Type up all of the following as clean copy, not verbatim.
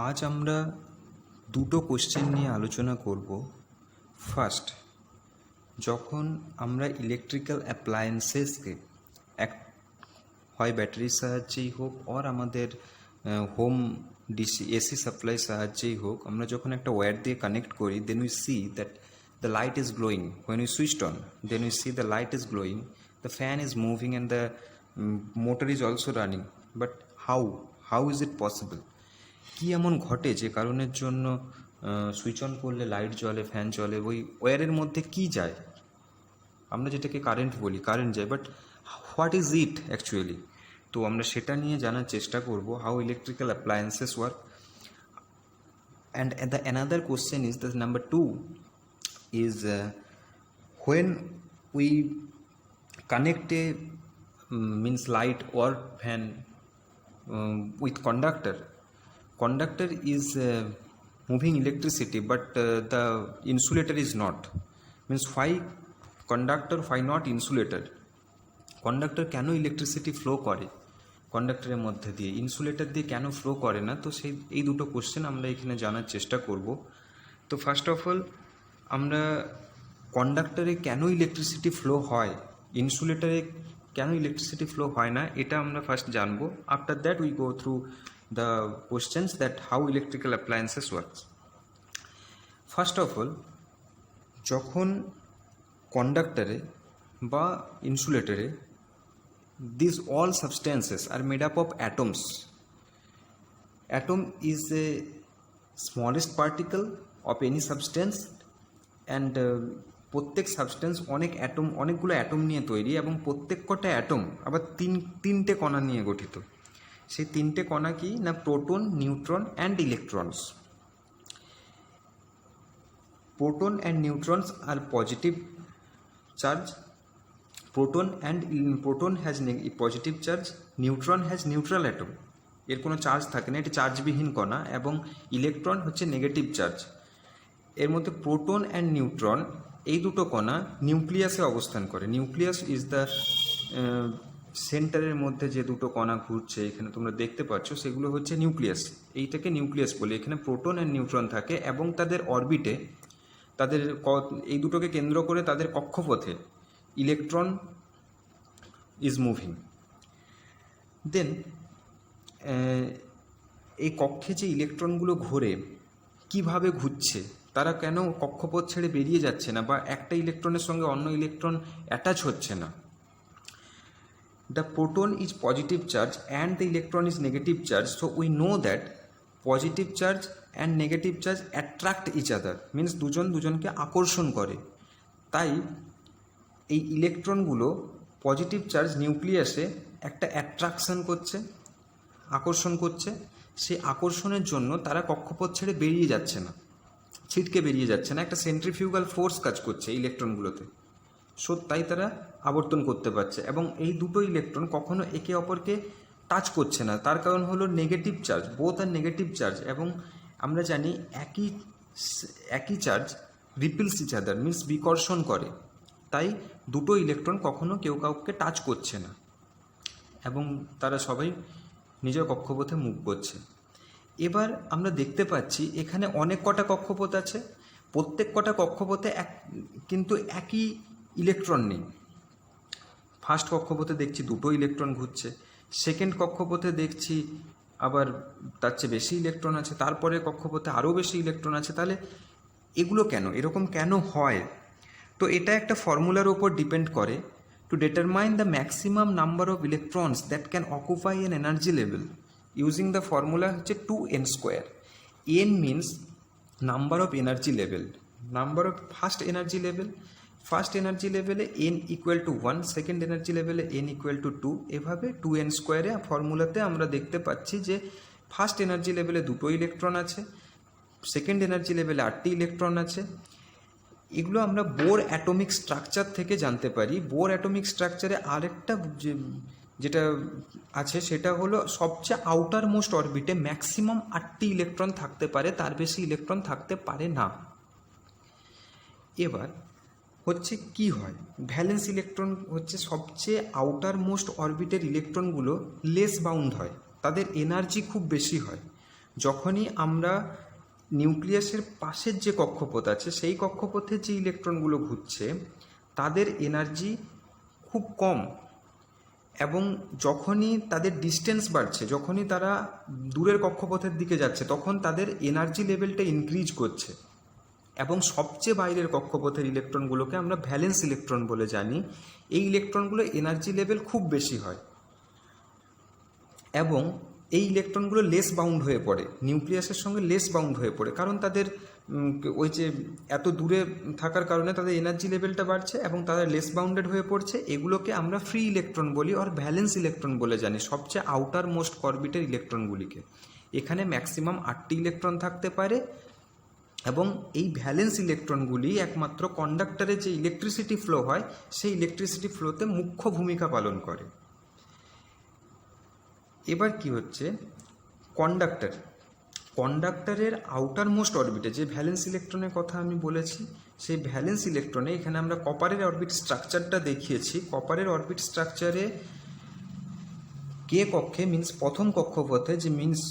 আজ আমরা দুটো কোশ্চেন নিয়ে আলোচনা করব। ফার্স্ট, যখন আমরা ইলেকট্রিক্যাল অ্যাপ্লায়েন্সেসকে হয় ব্যাটারির সাহায্যেই হোক অর আমাদের হোম ডিসি এসি সাপ্লাই সাহায্যেই হোক, আমরা যখন একটা ওয়্যার দিয়ে কানেক্ট করি, then we see that the light is glowing. When we switched on, then we see the light is glowing, the fan is moving, and the motor is also running. But how is it possible? কি এমন ঘটে যে কারণের জন্য switch on করলে light জ্বলে, fan চলে, ওই ওয়্যারের মধ্যে কি যায়? আমরা যেটাকে কারেন্ট বলি, কারেন্ট যায়, but what is it actually? তো আমরা সেটা নিয়ে জানার চেষ্টা করব, how electrical appliances work. And the another question is the number 2 is when we connect a means light or fan with conductor is moving electricity, but the insulator is not. Means why conductor, why not insulator? Conductor কেন electricity flow করে কন্ডাক্টরের মধ্যে দিয়ে, insulator দিয়ে কেন flow করে না? তো এই দুটো কোশ্চেন আমরা এখানে জানার চেষ্টা করব. তো ফার্স্ট অফ অল, আমরা কন্ডাক্টরে কেন ইলেকট্রিসিটি ফ্লো হয়, ইনসুলেটরে কেন ইলেকট্রিসিটি ফ্লো হয় না, এটা আমরা ফার্স্ট জানবো. After that we go through the questions that how electrical appliances works. First of all, যখন কন্ডাক্টরে বা ইনসুলেটরে these all substances are made up of atoms. Atom is the smallest particle of any substance, and প্রত্যেক substance অনেকগুলো atom নিয়ে তৈরি, এবং প্রত্যেক কটা atom আবার তিনটে কণা নিয়ে গঠিত. সেই তিনটে কণা কি না, proton, neutron and electrons. Proton and neutrons are positive charge. proton has positive charge, neutron has neutral atom, এর কোনো চার্জ থাকে না, এটি চার্জবিহীন কণা, এবং ইলেকট্রন হচ্ছে নেগেটিভ চার্জ. এর মধ্যে প্রোটন অ্যান্ড নিউট্রন এই দুটো কণা নিউক্লিয়াসে অবস্থান করে. নিউক্লিয়াস ইজ দ্য সেন্টারের মধ্যে যে দুটো কণা ঘুরছে এখানে তোমরা দেখতে পাচ্ছ, সেগুলো হচ্ছে নিউক্লিয়াস. এইটাকে নিউক্লিয়াস বলি. এখানে প্রোটন অ্যান্ড নিউট্রন থাকে, এবং তাদের অরবিটে, তাদের এই দুটোকে কেন্দ্র করে তাদের কক্ষপথে ইলেকট্রন ইজ মুভিং. দেন এই কক্ষে যে ইলেকট্রনগুলো ঘোরে, কিভাবে ঘুরছে, তারা কেন কক্ষপথ ছেড়ে বেরিয়ে যাচ্ছে না, বা একটা ইলেকট্রনের সঙ্গে অন্য ইলেকট্রন অ্যাটাচ হচ্ছে না? The proton is positive charge and the electron is negative charge. So we know that positive charge and negative charge attract each other, means দুজনকে আকর্ষণ করে. তাই এই ইলেকট্রনগুলো পজিটিভ চার্জ নিউক্লিয়াসে একটা অ্যাট্রাকশন করছে, আকর্ষণ করছে. সেই আকর্ষণের জন্য তারা কক্ষপথ ছেড়ে বেরিয়ে যাচ্ছে না, ছিটকে বেরিয়ে যাচ্ছে না. একটা সেন্ট্রিফিউগাল ফোর্স কাজ করছে ইলেকট্রনগুলোতে, সো তাই তারা আবর্তন করতে পারছে. এবং এই দুটো ইলেকট্রন কখনো একে অপরকে টাচ করছে না. তার কারণ হলো নেগেটিভ চার্জ, বোথ আর নেগেটিভ চার্জ. এবং আমরা জানি একই চার্জ রিপিলস ইচ আদার, মিনস বিকর্ষণ করে. তাই দুটো ইলেকট্রন কখনো কেউ কাউকে টাচ করছে না, এবং তারা সবাই নিজের কক্ষপথে মুভ করছে. এবার আমরা দেখতে পাচ্ছি এখানে অনেক কটা কক্ষপথ আছে. প্রত্যেক কটা কক্ষপথে কিন্তু একই ইলেকট্রন নেই. ফার্স্ট কক্ষপথে দেখছি দুটো ইলেকট্রন ঘুরছে, সেকেন্ড কক্ষপথে দেখছি আবার তার চেয়ে বেশি ইলেকট্রন আছে, তারপরে কক্ষপথে আরও বেশি ইলেকট্রন আছে. তাহলে এগুলো কেন, এরকম কেন হয়? তো এটা একটা ফর্মুলার ওপর ডিপেন্ড করে. To determine the maximum number of electrons that can occupy an energy level using the formula হচ্ছে 2n². N means number of energy level, number of first energy লেভেলে n equal to 1, second energy লেভেলে n equal to 2. এভাবে 2n² ফর্মুলাতে আমরা দেখতে পাচ্ছি যে first energy লেভেলে দুটো ইলেকট্রন আছে, সেকেন্ড এনার্জি লেভেলে 8টি ইলেকট্রন আছে. এগুলো আমরা বোর অ্যাটমিক স্ট্রাকচার থেকে জানতে পারি. বোর অ্যাটমিক স্ট্রাকচারে আরেকটা যেটা আছে সেটা হলো সবচেয়ে আউটার মোস্ট অরবিটে ম্যাক্সিমাম 8টি ইলেকট্রন থাকতে পারে, তার বেশি ইলেকট্রন থাকতে পারে না. এবার হচ্ছে কি হয়, ভ্যালেন্স ইলেকট্রন হচ্ছে সবচেয়ে আউটার মোস্ট অরবিটের ইলেকট্রনগুলো লেস বাউন্ড হয়, তাদের এনার্জি খুব বেশি হয়. যখনই আমরা নিউক্লিয়াসের পাশের যে কক্ষপথ আছে সেই কক্ষপথের যে ইলেকট্রনগুলো ঘুরছে তাদের এনার্জি খুব কম, এবং যখনই তাদের ডিস্টেন্স বাড়ছে, যখনই তারা দূরের কক্ষপথের দিকে যাচ্ছে, তখন তাদের এনার্জি লেভেলটা ইনক্রিজ করছে। এবং সবচেয়ে বাইরের কক্ষপথের ইলেকট্রনগুলোকে আমরা ভ্যালেন্স ইলেকট্রন বলে জানি। এই ইলেকট্রনগুলো এনার্জি লেভেল খুব বেশি হয় এবং এই ইলেকট্রনগুলো লেস বাউন্ড হয়ে পড়ে, নিউক্লিয়াসের সঙ্গে লেস বাউন্ড হয়ে পড়ে, কারণ তাদের ওই যে এত দূরে থাকার কারণে তাদের এনার্জি লেভেলটা বাড়ছে এবং তারা লেস বাউন্ডেড হয়ে পড়ছে। এগুলোকে আমরা ফ্রি ইলেকট্রন বলি আর ভ্যালেন্স ইলেকট্রন বলে জানি, সবচেয়ে আউটার মোস্ট অরবিটের ইলেকট্রনগুলিকে। এখানে ম্যাক্সিমাম 8টি ইলেকট্রন থাকতে পারে এবং এই ভ্যালেন্স ইলেকট্রনগুলি একমাত্র কন্ডাক্টরে যে ইলেকট্রিসিটি ফ্লো হয় সেই ইলেকট্রিসিটি ফ্লোতে মুখ্য ভূমিকা পালন করে। এবার কি হচ্ছে, কন্ডাক্টরের আউটার মোস্ট অরবিটে যে ভ্যালেন্স ইলেকট্রনের কথা আমি বলেছি, সেই ভ্যালেন্স ইলেকট্রনে এখানে আমরা কপারের অরবিট স্ট্রাকচারটা দেখিয়েছি। কপারের অরবিট স্ট্রাকচারে কে কক্ষে মিন্স প্রথম কক্ষপথে, যে মিন্স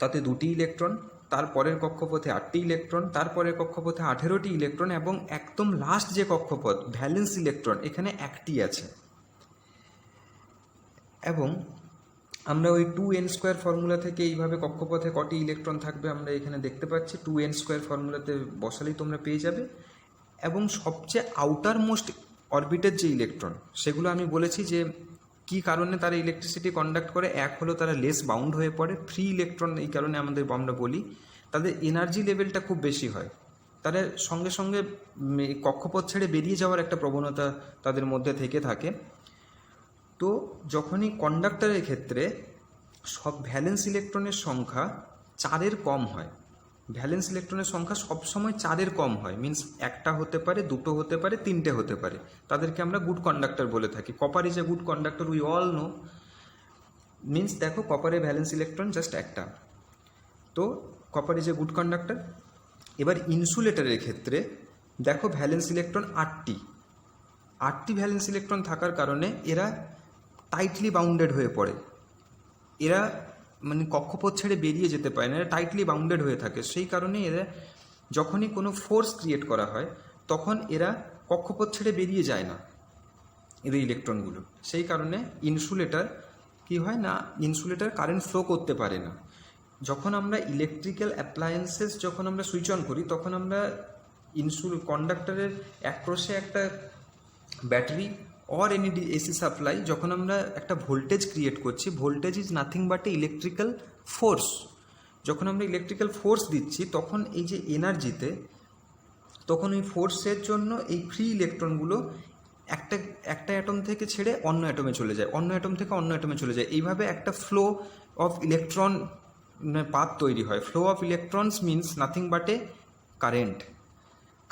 তাতে 2টি ইলেকট্রন, তারপরের কক্ষপথে 8টি ইলেকট্রন, তারপরের কক্ষপথে 18টি ইলেকট্রন, এবং একদম লাস্ট যে কক্ষপথ ভ্যালেন্স ইলেকট্রন এখানে 1টি আছে। এবং আমরা ওই 2n² ফর্মুলা থেকে এইভাবে কক্ষপথে কটি ইলেকট্রন থাকবে আমরা এখানে দেখতে পাচ্ছি। 2n² ফর্মুলাতে বসালেই তোমরা পেয়ে যাবে। এবং সবচেয়ে আউটার মোস্ট অরবিটের যে ইলেকট্রন, সেগুলো আমি বলেছি যে কী কারণে তারা ইলেকট্রিসিটি কন্ডাক্ট করে। এক হলো তারা লেস বাউন্ড হয়ে পড়ে, ফ্রি ইলেকট্রন এই কারণে আমরা বলি তাদের এনার্জি লেভেলটা খুব বেশি হয়, তারা সঙ্গে সঙ্গে কক্ষপথ ছেড়ে বেরিয়ে যাওয়ার একটা প্রবণতা তাদের মধ্যে থেকে থাকে। তো যখনই কন্ডাক্টরের ক্ষেত্রে সব ভ্যালেন্স ইলেকট্রনের সংখ্যা 4-এর কম হয়, ভ্যালেন্স ইলেকট্রনের সংখ্যা সবসময় 4-এর কম হয়, মিন্স 1টা হতে পারে, 2টো হতে পারে, 3টে হতে পারে, তাদেরকে আমরা গুড কন্ডাক্টর বলে থাকি। Copper is a good conductor, we all know. Means দেখো কপারে ভ্যালেন্স ইলেকট্রন জাস্ট 1টা, তো copper is a good conductor. এবার ইনসুলেটরের ক্ষেত্রে দেখো ভ্যালেন্স ইলেকট্রন 8টি ভ্যালেন্স ইলেকট্রন থাকার কারণে এরা টাইটলি বাউন্ডেড হয়ে পড়ে, এরা মানে কক্ষপথ ছেড়ে বেরিয়ে যেতে পারে না, এরা টাইটলি বাউন্ডেড হয়ে থাকে। সেই কারণে এরা যখনই কোনো ফোর্স ক্রিয়েট করা হয় তখন এরা কক্ষপথ ছেড়ে বেরিয়ে যায় না, এদের ইলেকট্রনগুলো। সেই কারণে ইনসুলেটর কি হয় না, ইনসুলেটর কারেন্ট ফ্লো করতে পারে না। যখন আমরা ইলেকট্রিক্যাল অ্যাপ্লায়েন্সেস যখন আমরা সুইচ অন করি, তখন আমরা কন্ডাক্টরের অ্যাক্রসে একটা battery or any AC supply, যখন আমরা একটা ভোল্টেজ ক্রিয়েট করছি, voltage is nothing but A electrical force. যখন আমরা ইলেকট্রিক্যাল ফোর্স দিচ্ছি তখন এই যে এনার্জিতে, তখন ওই ফোর্সের জন্য এই ফ্রি ইলেকট্রনগুলো একটা অ্যাটম থেকে ছেড়ে অন্য অ্যাটমে চলে যায়, অন্য অ্যাটম থেকে অন্য অ্যাটমে চলে যায়। এইভাবে একটা ফ্লো অফ ইলেকট্রন পাথ তৈরি হয়। Flow of electrons means nothing but A current.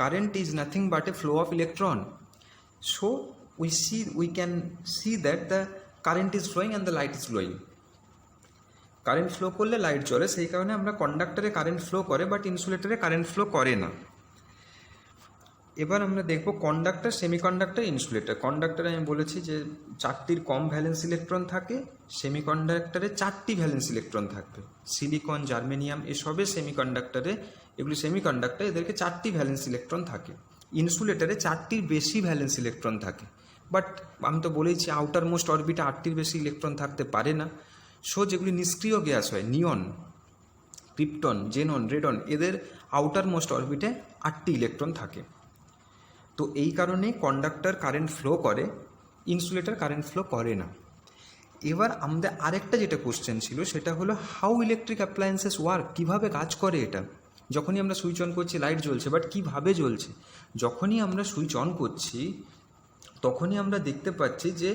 Current is nothing but A flow of electron. So we can see that the current is flowing and the light is flowing. Current flow করলে light জ্বলে, সেই কারণে আমরা কন্ডাক্টরে current flow করে, but ইনসুলেটরে current flow করে না। এবার আমরা দেখব কন্ডাক্টর, সেমিকন্ডাক্টর, ইনসুলেটর। কন্ডাক্টরে আমি বলেছি যে 4টির কম ভ্যালেন্স ইলেকট্রন থাকে, সেমিকন্ডাক্টরে 4টি ভ্যালেন্স ইলেকট্রন থাকবে। সিলিকন, জার্মেনিয়াম এসবে সেমিকন্ডাক্টরে, এগুলি সেমিকন্ডাক্টর, এদেরকে 4টি ভ্যালেন্স ইলেকট্রন থাকে। ইনসুলেটরে 4টির বেশি ভ্যালেন্স ইলেকট্রন থাকে, বাট আমি তো বলেইছি আউটার মোস্ট অরবিটে 8টির বেশি ইলেকট্রন থাকতে পারে না। সো যেগুলি নিষ্ক্রিয় গ্যাস হয়, নিয়ন, ক্রিপ্টন, জেনন, রেডন, এদের আউটার মোস্ট অরবিটে 8টি ইলেকট্রন থাকে। তো এই কারণে কন্ডাক্টর কারেন্ট ফ্লো করে, ইনসুলেটর কারেন্ট ফ্লো করে না। এবার আমাদের আরেকটা যেটা কোশ্চেন ছিল সেটা হলো হাউ ইলেকট্রিক অ্যাপ্লায়েন্সেস ওয়ার্ক, কীভাবে কাজ করে এটা। যখনই আমরা সুইচ অন করছি লাইট জ্বলছে, বাট কীভাবে জ্বলছে? যখনই আমরা সুইচ অন করছি তখনই আমরা দেখতে পাচ্ছি যে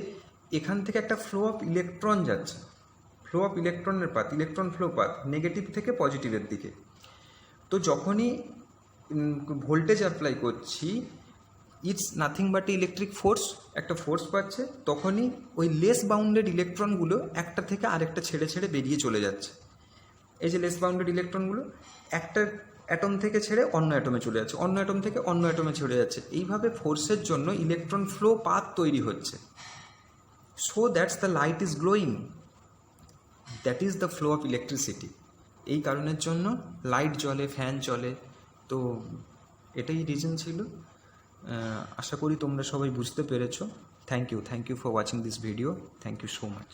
এখান থেকে একটা ফ্লো অফ ইলেকট্রন যাচ্ছে, ফ্লো অফ ইলেকট্রনের path, electron flow path negative থেকে পজিটিভের দিকে। তো যখনই ভোল্টেজ অ্যাপ্লাই করছি, it's nothing but electric force, একটা ফোর্স পাচ্ছে, তখনই ওই লেস বাউন্ডেড ইলেকট্রনগুলো একটা থেকে আরেকটা ছেড়ে ছেড়ে বেরিয়ে চলে যাচ্ছে। এই যে লেস বাউন্ডেড ইলেকট্রনগুলো একটা অ্যাটম থেকে ছেড়ে অন্য অ্যাটমে চলে যাচ্ছে, অন্য অ্যাটম থেকে অন্য অ্যাটমে চলে যাচ্ছে। এইভাবে ফোর্সের জন্য ইলেকট্রন ফ্লো পাথ তৈরি হচ্ছে। So that's the light is glowing, that is the flow of electricity. এই কারণের জন্য লাইট জ্বলে, ফ্যান চলে। তো এটাই রিজন ছিল। আশা করি তোমরা সবাই বুঝতে পেরেছো। Thank you for watching this video. Thank you so much.